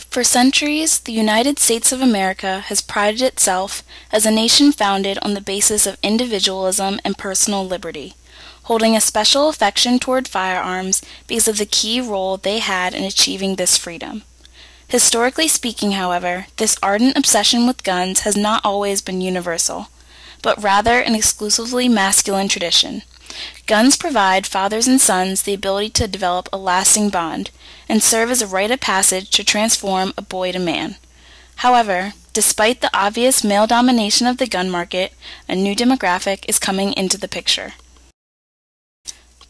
For centuries, the United States of America has prided itself as a nation founded on the basis of individualism and personal liberty, holding a special affection toward firearms because of the key role they had in achieving this freedom. Historically speaking, however, this ardent obsession with guns has not always been universal, but rather an exclusively masculine tradition. Guns provide fathers and sons the ability to develop a lasting bond, and serve as a rite of passage to transform a boy to man. However, despite the obvious male domination of the gun market, a new demographic is coming into the picture.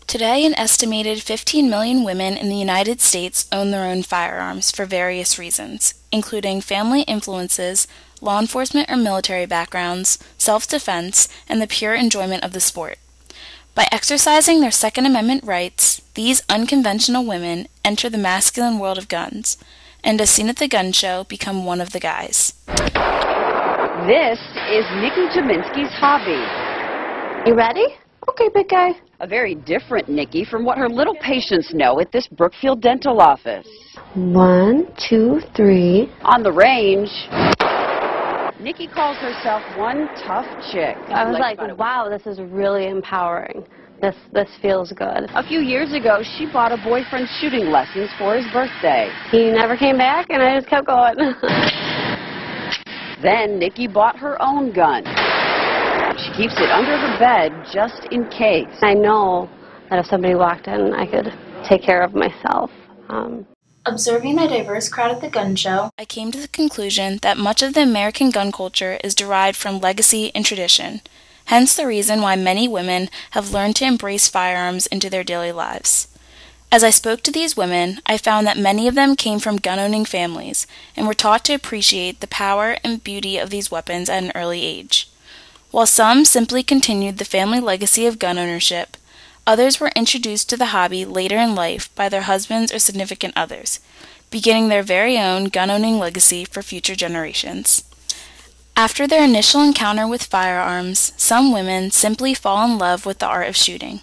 Today, an estimated 15 million women in the United States own their own firearms for various reasons, including family influences, law enforcement or military backgrounds, self-defense, and the pure enjoyment of the sport. By exercising their Second Amendment rights, these unconventional women enter the masculine world of guns, and as seen at the gun show, become one of the guys. This is Nikki Jaminski's hobby. You ready? Okay, big guy. A very different Nikki from what her little patients know at this Brookfield dental office. 1, 2, 3. On the range, Nikki calls herself one tough chick. I was like, wow, this is really empowering. This feels good. A few years ago, she bought a boyfriend shooting lessons for his birthday. He never came back, and I just kept going. Then Nikki bought her own gun. She keeps it under her bed just in case. I know that if somebody walked in, I could take care of myself. Observing the diverse crowd at the gun show, I came to the conclusion that much of the American gun culture is derived from legacy and tradition, hence the reason why many women have learned to embrace firearms into their daily lives. As I spoke to these women, I found that many of them came from gun-owning families and were taught to appreciate the power and beauty of these weapons at an early age. While some simply continued the family legacy of gun ownership, others were introduced to the hobby later in life by their husbands or significant others, beginning their very own gun-owning legacy for future generations. After their initial encounter with firearms, some women simply fall in love with the art of shooting.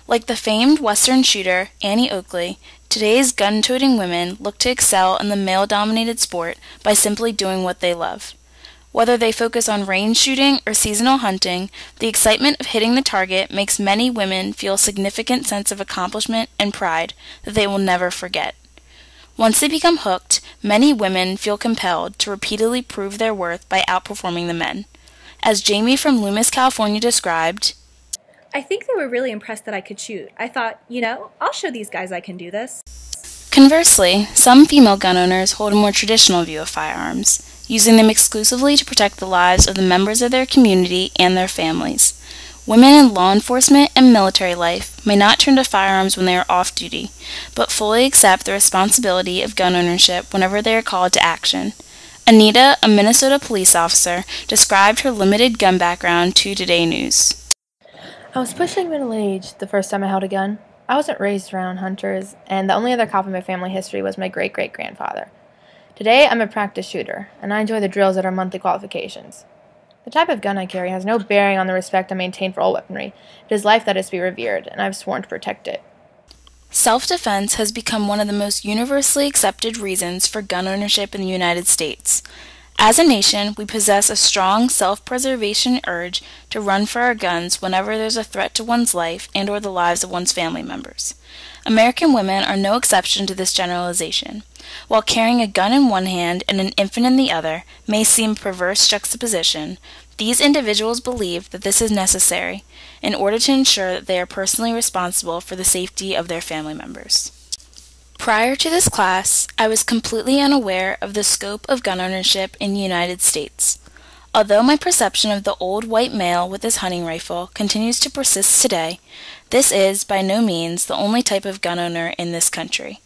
Like the famed Western shooter, Annie Oakley, today's gun-toting women look to excel in the male-dominated sport by simply doing what they love. Whether they focus on range shooting or seasonal hunting, the excitement of hitting the target makes many women feel a significant sense of accomplishment and pride that they will never forget. Once they become hooked, many women feel compelled to repeatedly prove their worth by outperforming the men. As Jamie from Loomis, California described, I think they were really impressed that I could shoot. I thought, I'll show these guys I can do this. Conversely, some female gun owners hold a more traditional view of firearms, using them exclusively to protect the lives of the members of their community and their families. Women in law enforcement and military life may not turn to firearms when they are off duty, but fully accept the responsibility of gun ownership whenever they are called to action. Anita, a Minnesota police officer, described her limited gun background to Today News. I was pushing middle age the first time I held a gun. I wasn't raised around hunters, and the only other cop in my family history was my great-great-grandfather. Today, I'm a practice shooter, and I enjoy the drills at our monthly qualifications. The type of gun I carry has no bearing on the respect I maintain for all weaponry. It is life that is to be revered, and I've sworn to protect it. Self-defense has become one of the most universally accepted reasons for gun ownership in the United States. As a nation, we possess a strong self-preservation urge to run for our guns whenever there's a threat to one's life and or the lives of one's family members. American women are no exception to this generalization. While carrying a gun in one hand and an infant in the other may seem a perverse juxtaposition, these individuals believe that this is necessary in order to ensure that they are personally responsible for the safety of their family members. Prior to this class, I was completely unaware of the scope of gun ownership in the United States. Although my perception of the old white male with his hunting rifle continues to persist today, this is by no means the only type of gun owner in this country.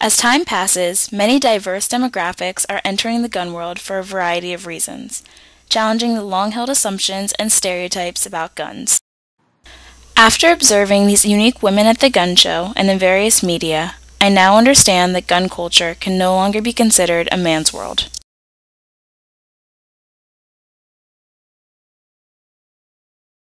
As time passes, many diverse demographics are entering the gun world for a variety of reasons, challenging the long-held assumptions and stereotypes about guns. After observing these unique women at the gun show and in various media, I now understand that gun culture can no longer be considered a man's world.